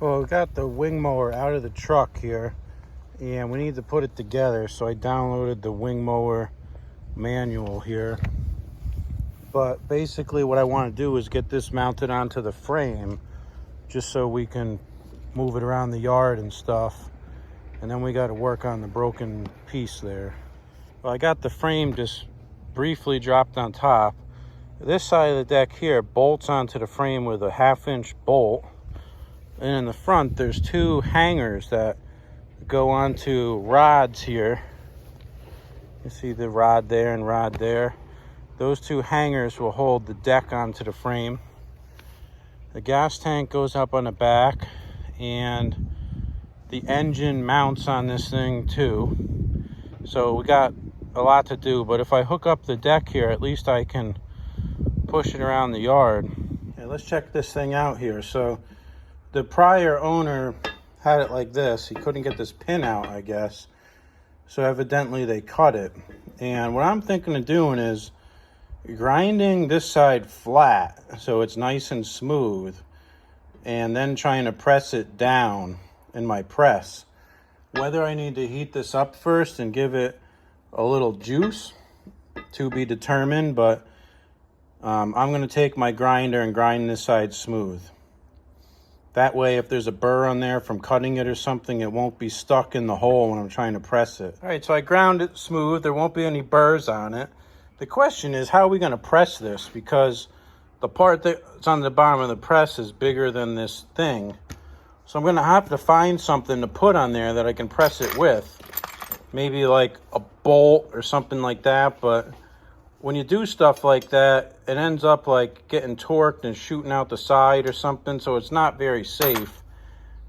Well, we got the wing mower out of the truck here, and we need to put it together. So I downloaded the wing mower manual here. But basically what I want to do is get this mounted onto the frame just so we can move it around the yard and stuff. And then we got to work on the broken piece there. Well, I got the frame just briefly dropped on top. This side of the deck here bolts onto the frame with a 1/2-inch bolt. And in the front, there's two hangers that go onto rods here. You see the rod there and rod there. Those two hangers will hold the deck onto the frame. The gas tank goes up on the back, and the engine mounts on this thing too. So we got a lot to do, but if I hook up the deck here, at least I can push it around the yard. Okay, let's check this thing out here. So the prior owner had it like this. He couldn't get this pin out, I guess. So evidently they cut it. And what I'm thinking of doing is grinding this side flat so it's nice and smooth, and then trying to press it down in my press. Whether I need to heat this up first and give it a little juice, to be determined, but I'm going to take my grinder and grind this side smooth. That way, if there's a burr on there from cutting it or something, it won't be stuck in the hole when I'm trying to press it. All right, so I ground it smooth. There won't be any burrs on it. The question is, how are we going to press this? Because the part that's on the bottom of the press is bigger than this thing. So I'm going to have to find something to put on there that I can press it with. Maybe like a bolt or something like that. But when you do stuff like that, it ends up like getting torqued and shooting out the side or something. So it's not very safe.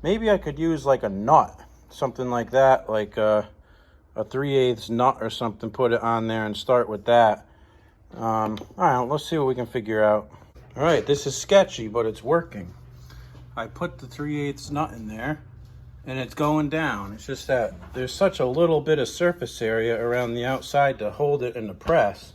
Maybe I could use like a nut, something like that, like a 3/8 nut or something, put it on there and start with that. All right, let's see what we can figure out. All right, this is sketchy, but it's working. I put the 3/8 nut in there and it's going down. It's just that there's such a little bit of surface area around the outside to hold it in the press.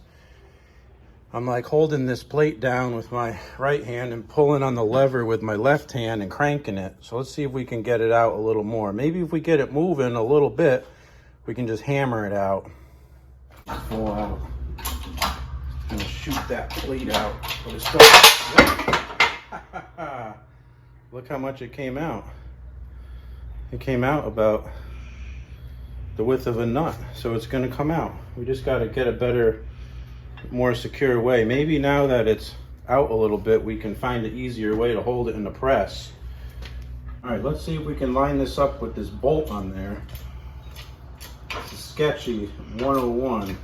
I'm like holding this plate down with my right hand and pulling on the lever with my left hand and cranking it. So let's see if we can get it out a little more. Maybe if we get it moving a little bit, we can just hammer it out. Pull out. And shoot that plate out. But it's still... Look how much it came out. It came out about the width of a nut. So it's going to come out. We just got to get a better, more secure way. Maybe now that it's out a little bit, we can find an easier way to hold it in the press. All right, let's see if we can line this up with this bolt on there. This is sketchy 101.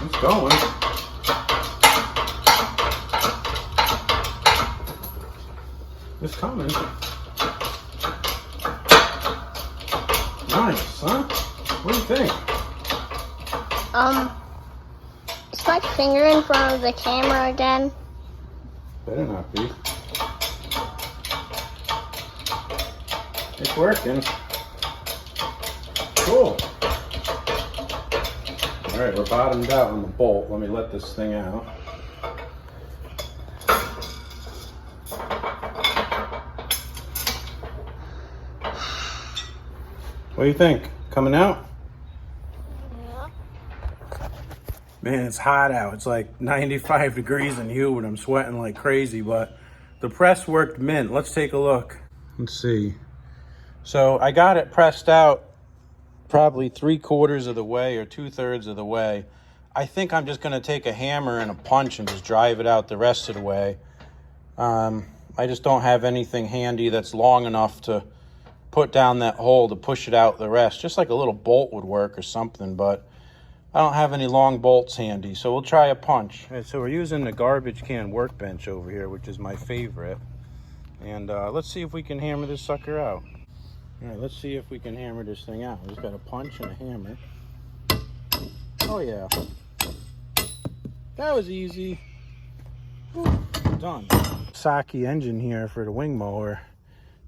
It's going. It's coming. Nice, huh? What do you think? Is my finger in front of the camera again? Better not be. It's working. Cool. All right, we're bottomed out on the bolt. Let me let this thing out. What do you think? Coming out? Yeah. Man, it's hot out. It's like 95 degrees and humid. I'm sweating like crazy, but the press worked mint. Let's take a look. Let's see. So I got it pressed out probably 3/4 of the way or 2/3 of the way. I think I'm just going to take a hammer and a punch and just drive it out the rest of the way. I just don't have anything handy that's long enough to put down that hole to push it out the rest. Just like a little bolt would work or something, but I don't have any long bolts handy, so we'll try a punch. All right, so we're using the garbage can workbench over here, which is my favorite. And let's see if we can hammer this sucker out. All right, let's see if we can hammer this thing out. We just got a punch and a hammer. Oh yeah, that was easy. Whew, done. Saki engine here for the wing mower.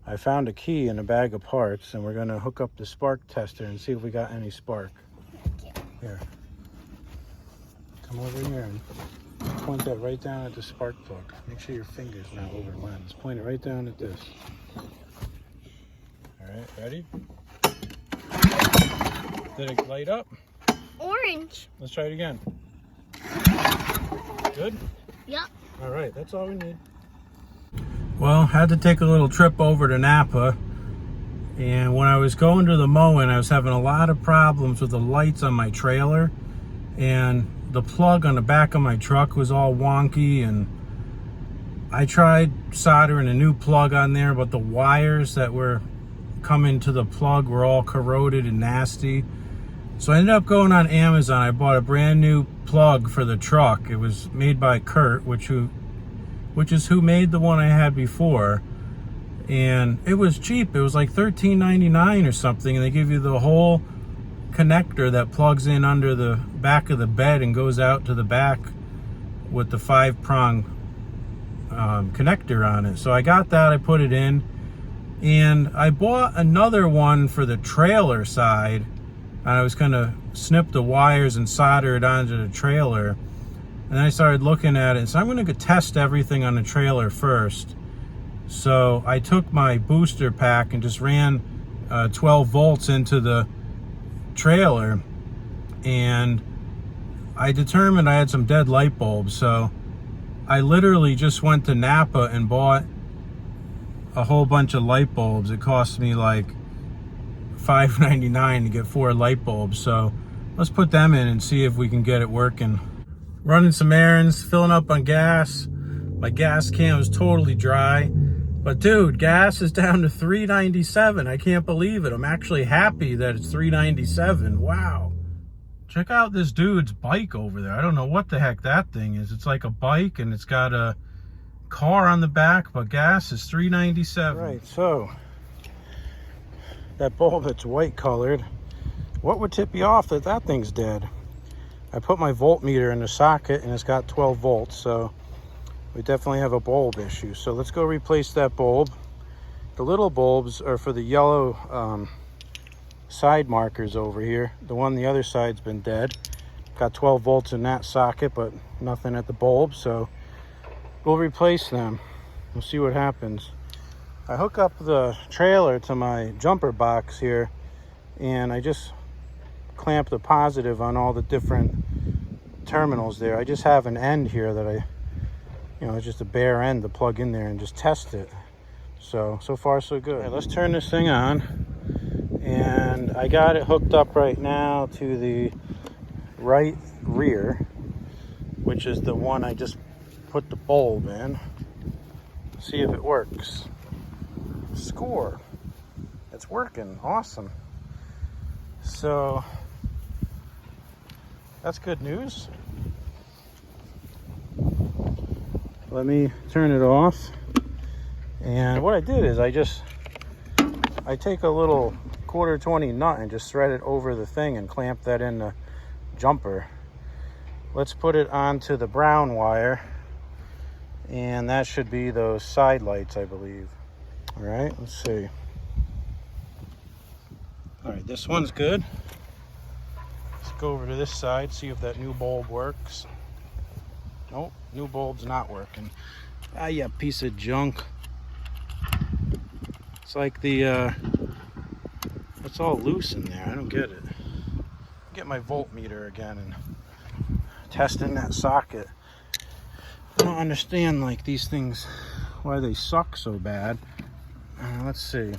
I found a key in a bag of parts, and we're gonna hook up the spark tester and see if we got any spark. Here, come over here and point that right down at the spark plug. Make sure your finger's not over the lens. Point it right down at this. All right, ready? Did it light up? Orange. Let's try it again. Good? Yep. All right, that's all we need. Well, had to take a little trip over to Napa, and when I was going to the mowing, I was having a lot of problems with the lights on my trailer, and the plug on the back of my truck was all wonky, and I tried soldering a new plug on there, but the wires that were coming to the plug were all corroded and nasty. So I ended up going on Amazon. I bought a brand new plug for the truck. It was made by Kurt, which is who made the one I had before. And it was cheap. It was like $13.99 or something. And they give you the whole connector that plugs in under the back of the bed and goes out to the back with the 5-prong connector on it. So I got that. I put it in. And I bought another one for the trailer side. I was going to snip the wires and solder it onto the trailer. And then I started looking at it. So I'm going to test everything on the trailer first. So I took my booster pack and just ran 12 volts into the trailer. And I determined I had some dead light bulbs. So I literally just went to Napa and bought a whole bunch of light bulbs. It cost me like $5.99 to get 4 light bulbs. So let's put them in and see if we can get it working. Running some errands, filling up on gas. My gas can was totally dry. But dude, gas is down to $3.97. I can't believe it. I'm actually happy that it's $3.97. Wow. Check out this dude's bike over there. I don't know what the heck that thing is. It's like a bike and it's got a car on the back, but gas is $3.97. Right, so that bulb that's white colored, what would tip you off that that thing's dead? I put my voltmeter in the socket and it's got 12 volts, so we definitely have a bulb issue. So let's go replace that bulb. The little bulbs are for the yellow side markers over here. The one on the other side's been dead. Got 12 volts in that socket, but nothing at the bulb, so we'll replace them. We'll see what happens. I hook up the trailer to my jumper box here, and I just clamp the positive on all the different terminals there. I just have an end here that it's just a bare end to plug in there and just test it. So far so good. All right, let's turn this thing on, and I got it hooked up right now to the right rear, which is the one I just put the bulb in. See if it works. Score. It's working. Awesome. So that's good news. Let me turn it off. And what I did is I take a little 1/4-20 nut and just thread it over the thing and clamp that in the jumper. Let's put it onto the brown wire, and that should be those side lights, I believe. All right, let's see. All right, this one's good. Let's go over to this side, see if that new bulb works. Nope, new bulb's not working. Ah, yeah, piece of junk. It's like it's all loose in there. I don't get it. Get my voltmeter again and test in that socket. I don't understand like these things, why they suck so bad. Let's see.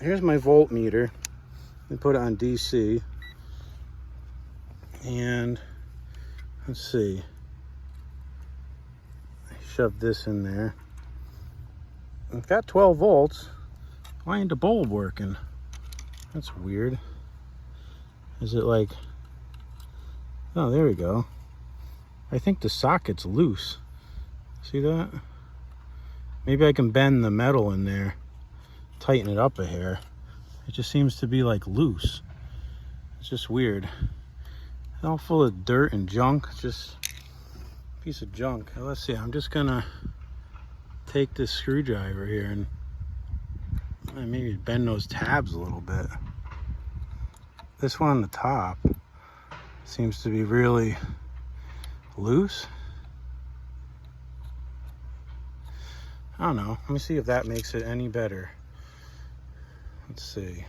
Here's my voltmeter. Let me put it on DC. And let's see. I shoved this in there. I've got 12 volts. Why ain't the bulb working? That's weird. Is it like... Oh, there we go. I think the socket's loose. See that? Maybe I can bend the metal in there, tighten it up a hair. It just seems to be like loose. It's just weird. It's all full of dirt and junk. It's just a piece of junk. Let's see, I'm just gonna take this screwdriver here and And maybe bend those tabs a little bit. This one on the top seems to be really loose. I don't know. Let me see if that makes it any better. Let's see.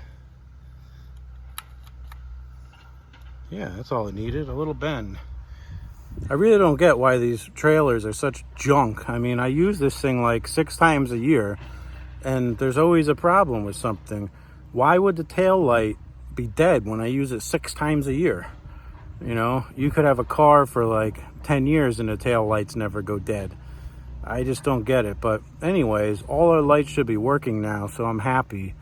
Yeah, that's all it needed, a little bend. I really don't get why these trailers are such junk. I mean, I use this thing like 6 times a year, and there's always a problem with something. Why would the tail light be dead when I use it 6 times a year? You know, you could have a car for like 10 years and the tail lights never go dead. I just don't get it. But anyways, all our lights should be working now, so I'm happy.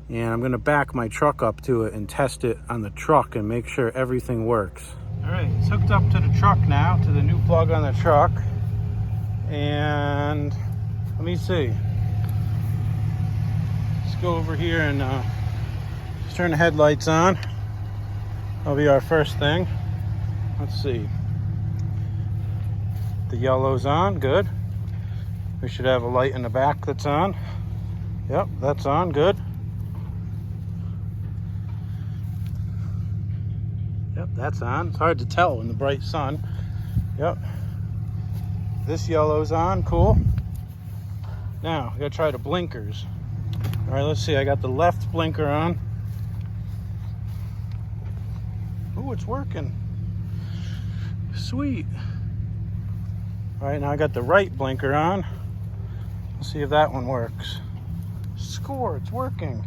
And I'm gonna back my truck up to it and test it on the truck and make sure everything works. All right, it's hooked up to the truck now, to the new plug on the truck. And let me see. Let's go over here and just turn the headlights on. That'll be our first thing. Let's see. The yellow's on, good. We should have a light in the back that's on. Yep, that's on, good. Yep, that's on. It's hard to tell in the bright sun. Yep. This yellow's on, cool. Now, I gotta try the blinkers. All right, let's see, I got the left blinker on. Oh, it's working. Sweet. All right, now I got the right blinker on. Let's see if that one works. Score, it's working.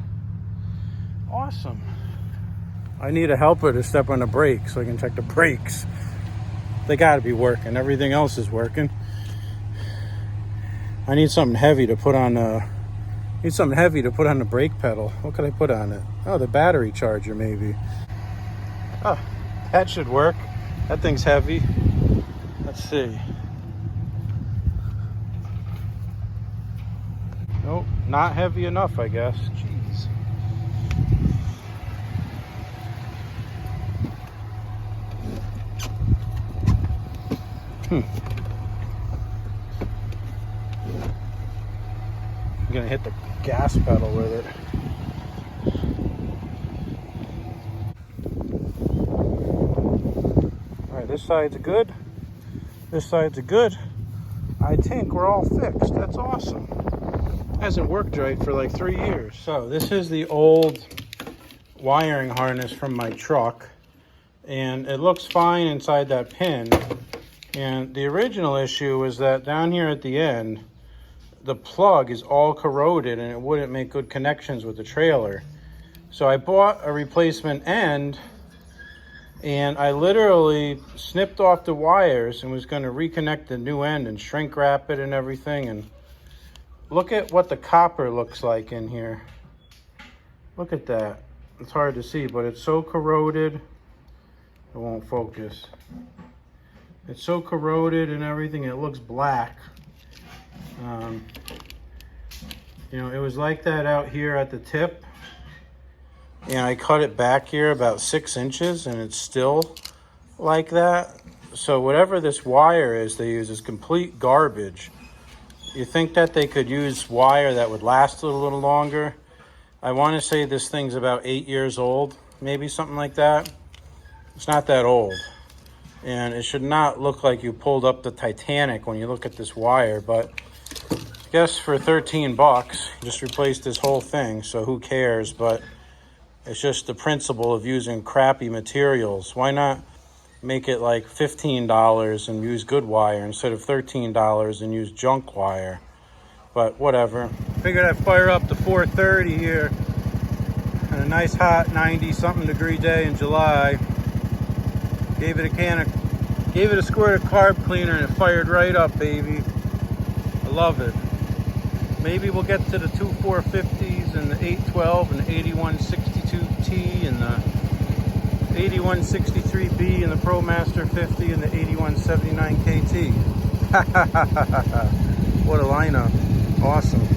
Awesome. I need a helper to step on the brake so I can check the brakes. They gotta be working. Everything else is working. I need something heavy to put on the brake pedal. What could I put on it? Oh, the battery charger maybe. Oh, that should work. That thing's heavy. Let's see. Nope, not heavy enough, I guess. Jeez. I'm gonna hit the gas pedal with it. Alright, this side's good. This side's good. I think we're all fixed. That's awesome. Hasn't worked right for like 3 years. So this is the old wiring harness from my truck. And it looks fine inside that pin. And the original issue was that down here at the end, the plug is all corroded and it wouldn't make good connections with the trailer. So I bought a replacement end and I literally snipped off the wires and was going to reconnect the new end and shrink wrap it and everything. And look at what the copper looks like in here. Look at that. It's hard to see, but it's so corroded. It won't focus. It's so corroded and everything, it looks black. You know, it was like that out here at the tip. And I cut it back here about 6 inches and it's still like that. So whatever this wire is they use is complete garbage. You think that they could use wire that would last a little longer? I want to say this thing's about 8 years old, maybe something like that. It's not that old. And it should not look like you pulled up the Titanic when you look at this wire, but I guess for 13 bucks, just replace this whole thing, so who cares? But it's just the principle of using crappy materials. Why not make it like $15 and use good wire instead of $13 and use junk wire? But whatever. Figured I'd fire up the 430 here on a nice hot 90-something degree day in July. Gave it a squirt of carb cleaner and it fired right up, baby. I love it. Maybe we'll get to the 2450s and the 812 and the 8162T and the 8163B and the ProMaster 50 and the 8179KT. What a lineup. Awesome.